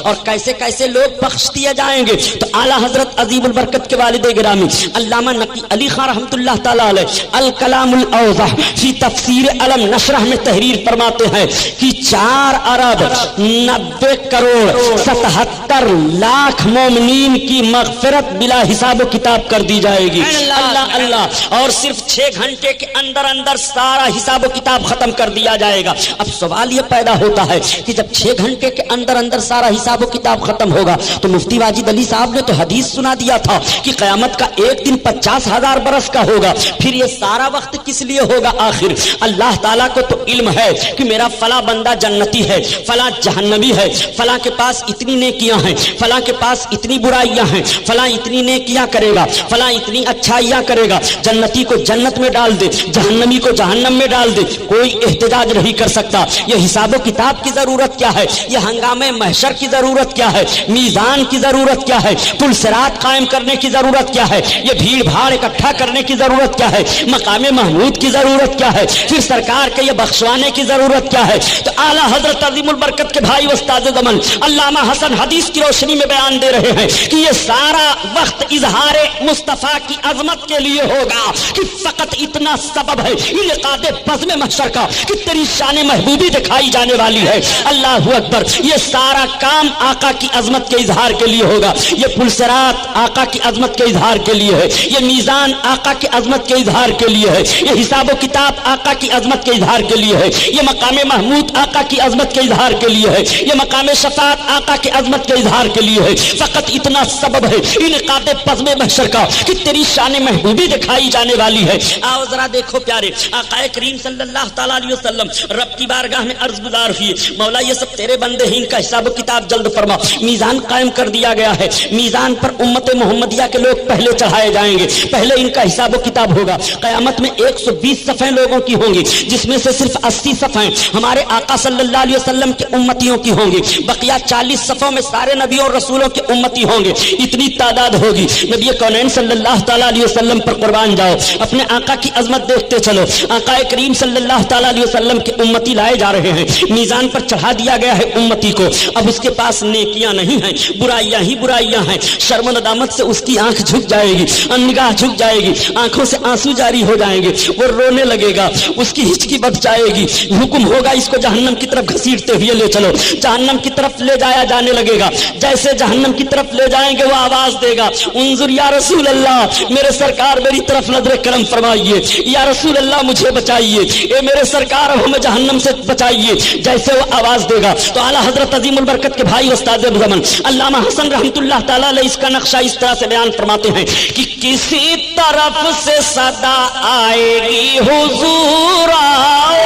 اور کیسے کیسے لوگ بخش دیے جائیں گے. تو اعلیٰ حضرت عظیم البرکت کے والد گرامی علامہ نقی علی خان رحمۃ اللہ تعالی علیہ الکلام الاوضح فی تفسیر علم نشرح میں تحریر فرماتے ہیں کہ 4 ارب 90 کروڑ 77 لاکھ مومنین کی مغفرت بلا حساب و کتاب کر دی جائے گی. اللہ اللہ. اور صرف 6 گھنٹے کے اندر اندر سارا حساب و کتاب ختم کر دیا جائے گا. اب سوال یہ پیدا ہوتا ہے کہ جب 6 گھنٹے کے اندر اندر سارا حساب و کتاب ختم ہوگا تو مفتی واجد علی صاحب نے تو حدیث سنا دیا تھا کہ قیامت کا ایک دن 50,000 برس کا ہوگا. پھر یہ سارا وقت کس لیے ہوگا آخر؟ اللہ تعالیٰ کو تو علم ہے کہ میرا فلاں بندہ جنتی ہے، فلاں جہنمی ہے، فلاں کے پاس اتنی نیکیاں ہیں، فلاں کے پاس اتنی برائیاں ہیں، فلاں اتنی نیکیاں کرے گا، فلاں اتنی اچھائیاں کرے گا. جنتی کو جنت میں ڈال دے، جہنمی کو جہنم میں ڈال دے، کوئی احتجاج نہیں کر سکتا. یہ حساب و کتاب کی ضرورت کیا ہے؟ یہ ہنگامے محشر کی ضرورت کیا ہے؟ میزان کی ضرورت کیا ہے؟ پل صراط قائم کرنے کی ضرورت کیا ہے؟ یہ بھیڑ بھاڑ اکٹھا کرنے کی ضرورت کیا ہے؟ مقام محمود کی ضرورت کیا ہے؟ پھر سرکار کے یہ بخشوانے کی ضرورت کیا ہے؟ تو اعلیٰ حضرت عظیم البرکت کے بھائی استاد زمن علامہ حسن حدیث کی روشنی میں بیان دے رہے ہیں کہ یہ سارا وقت اظہار مصطفیٰ کی عظمت کے لیے ہوگا کہ فقط اتنا سبب ہے انعقاد بزم محشر کا کہ تیری شان محبوبی دکھائی جانے والی ہے. اللہ اکبر. یہ سارا کام آقا کی عظمت کے اظہار کے لیے ہوگا. یہ پل صراط آقا کی عظمت کے اظہار کے لیے ہے. یہ میزان آقا کی عظمت کے اظہار کے لیے ہے. یہ حساب و کتاب آقا کی عظمت کے اظہار کے لیے ہے. یہ مقام محمود آقا کی عظمت کے اظہار کے لیے ہے. یہ مقام شفاعت آقا کی عظمت کے اظہار کے لیے ہے. فقط اتنا سبب ہے انعقاد بزم محشر کا کہ تیری شان محبوبی دکھائی جانے والی ہے. آؤ ذرا دیکھو پیارے آقا کریم صلی اللہ تعالی علیہ وسلم رب کی بارگاہ میں عرض گزار ہوئے، مولا یہ سب تیرے بندے ہیں، ان کا حساب و کتاب جلد فرما. میزان قائم کر دیا گیا ہے. میزان پر امت محمدیہ کے لوگ پہلے چڑھائے جائیں گے، پہلے ان کا حساب و کتاب ہوگا. قیامت میں 120 صفیں لوگوں کی ہوں گی، جس میں سے صرف 80 صفیں ہمارے آقا صلی اللہ علیہ وسلم کے امتیوں کی ہوں گی. بقیہ 40 صفوں میں سارے نبیوں اور رسولوں کے امتی ہوں گے. اتنی تعداد ہوگی. نبی کونین صلی اللہ تعالی علیہ وسلم پر قربان جاؤ، اپنے آقا کی عظمت دیکھتے چلو. آقا کریم صلی اللہ تعالی علیہ وسلم کے امتی لائے جا رہے ہیں. میزان پر چڑھا دیا گیا ہے امتی کو. اب اس کے پاس نیکیاں نہیں ہیں، برائیاں ہی برائیاں ہیں. شرم و ندامت سے اس کی آنکھ جھک جائے گی، نگاہ جھک جائے گی، آنکھوں سے آنسو جاری ہو جائیں گے، وہ رونے لگے گا، اس کی ہچکی بچ جائے گی. حکم ہوگا اس کو جہنم کی طرف گھسیٹتے ہوئے لے چلو. جہنم کی طرف لے جایا جانے لگے گا. جیسے جہنم کی طرف لے جائیں گے وہ آواز دے گا، انظر یا رسول اللہ، میرے سرکار میری طرف نظر کرم فرمائیے، یا رسول اللہ مجھے بچائیے، اے میرے سرکار ہمیں جہنم سے بچائیے. جیسے وہ آواز دے گا تو اعلیٰ حضرت عظیم البرکت کے بھائی استاد زمن علامہ حسن رحمۃ اللہ تعالی علیہ اس کا نقشہ اس طرح سے بیان فرماتے ہیں کہ کسی طرف سے صدا آئے گی حضور آؤ،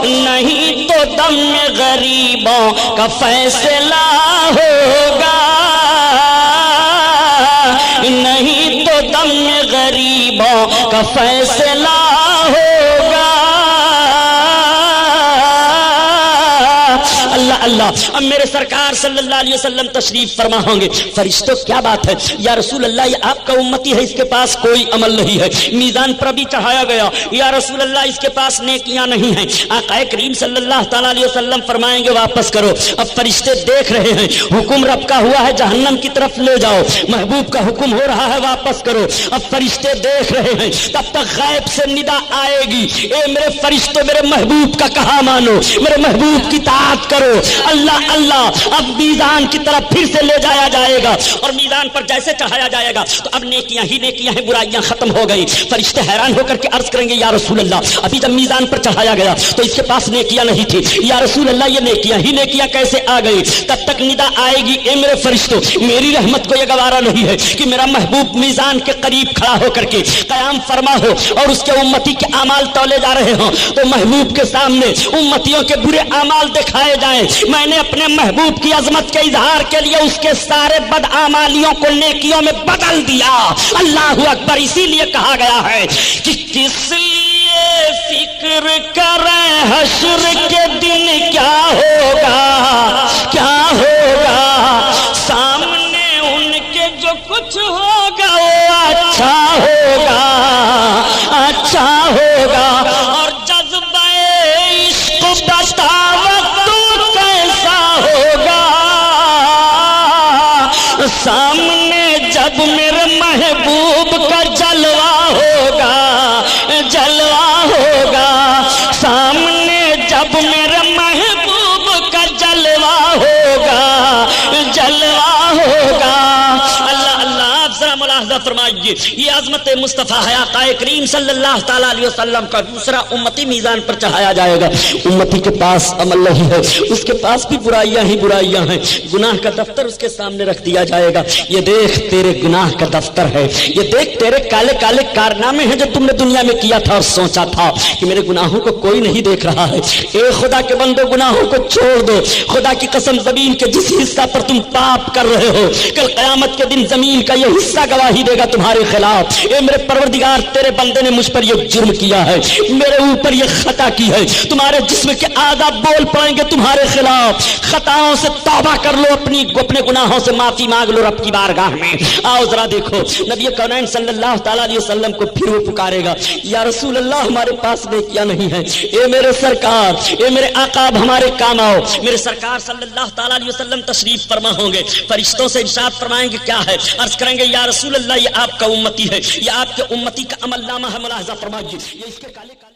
نہیں تو دم غریبوں کا فیصلہ ہوگا، نہیں تو دم غریبوں کا فیصلہ ہوگا. اللہ اللہ. اب میرے سرکار صلی اللہ علیہ وسلم تشریف فرما ہوں گے. فرشتوں کیا بات ہے یا رسول اللہ، یہ آپ کا امتی ہے، اس کے پاس کوئی عمل نہیں ہے. میزان پر بھی چڑھایا گیا، یا رسول اللہ اس کے پاس نیکیاں نہیں ہیں. آقا کریم صلی اللہ تعالی علیہ وسلم فرمائیں گے واپس کرو. اب فرشتے دیکھ رہے ہیں، حکم رب کا ہوا ہے جہنم کی طرف لے جاؤ، محبوب کا حکم ہو رہا ہے واپس کرو. اب فرشتے دیکھ رہے ہیں، تب تک غیب سے ندا آئے گی، اے میرے فرشتوں میرے محبوب کا کہا مانو، میرے محبوب کی اطاعت کرو. اللہ اللہ. اب میزان کی طرف پھر سے لے جایا جائے گا اور میزان پر جیسے چڑھایا جائے گا تو اب نیکیاں ہی نیکیاں ہیں، برائیاں ختم ہو گئی. فرشتے حیران ہو کر کے عرض کریں گے یا رسول اللہ، ابھی جب میزان پر چڑھایا گیا تو اس کے پاس نیکیاں نہیں تھی، یا رسول اللہ یہ نیکیاں ہی نیکیاں کیسے آ گئی؟ تب تک ندا آئے گی، اے میرے فرشتوں میری رحمت کو یہ گوارا نہیں ہے کہ میرا محبوب میزان کے قریب کھڑا ہو کر کے قیام فرما ہو اور اس کے امتی کے اعمال تولے جا رہے ہوں تو محبوب کے سامنے امتیوں کے برے اعمال دکھائے جائیں. میں نے اپنے محبوب کی عظمت کے اظہار کے لیے اس کے سارے بدعمالیوں کو نیکیوں میں بدل دیا. اللہ اکبر. اسی لیے کہا گیا ہے کہ کس لیے فکر کریں حشر کے دن کیا ہوگا، کیا ہوگا، سامنے ان کے جو کچھ ہوگا وہ اچھا ہوگا، اچھا ہوگا. اور جذبہ عشق بتاؤ تو کیسے سامنے جب میرے محبوب کا جلوہ ہوگا، جلوہ ہوگا، سامنے جب میرے محبوب کا جلوہ ہوگا، جلوہ ہوگا۔ اللہ اللہ، آپ ذرا ملاحظہ فرمائیے، یہ عظمت مصطفیٰ ہے، آقا کریم صلی اللہ تعالیٰ علیہ وسلم کا دوسرا امتی میزان پر چڑھایا جائے گا۔ امتی کے پاس عمل نہیں ہے، اس کے پاس بھی برائیاں ہی برائیاں ہیں، گناہ کا دفتر اس کے سامنے رکھ دیا جائے گا۔ یہ دیکھ تیرے گناہ کا دفتر ہے، یہ دیکھ تیرے کالے کالے کارنامے ہیں جو تم نے دنیا میں کیا تھا اور سوچا تھا کہ میرے گناہوں کو کوئی نہیں دیکھ رہا ہے۔ اے خدا کے بندو، گناہوں کو چھوڑ دو، خدا کی قسم زمین کے جس حصہ پر تم پاپ کر رہے ہو، کل قیامت کے دن زمین کا یہ حصہ گواہی دے گا تمہارے خلاف۔ اے میرے پروردگار، تیرے بندے نے مجھ پر یہ جرم کیا ہے، میرے اوپر یہ خطا کی ہے، تمہارے جسم کے اعضاء بول پڑیں گے تمہارے خلاف۔ خطاؤں سے توبہ کر لو، اپنے گناہوں سے معافی مانگ لو رب کی بارگاہ میں۔ آؤ ذرا دیکھو، نبی کونین صلی اللہ تعالیٰ علیہ وسلم کو پھر وہ پکارے گا، یا رسول اللہ ہمارے پاس نیکیاں نہیں ہے، اے میرے سرکار، اے میرے آقا، اب ہمارے کام آؤ۔ میرے سرکار صلی اللہ تعالیٰ علیہ وسلم تشریف فرما ہوں گے، فرشتوں سے ارشاد فرمائیں گے کیا ہے، عرض کریں گے یا رسول اللہ یہ آپ کا امتی ہے، یہ آپ کے امتی کا عمل نامہ ہے، ملاحظہ فرمائیے، یہ اس کے کالے کالے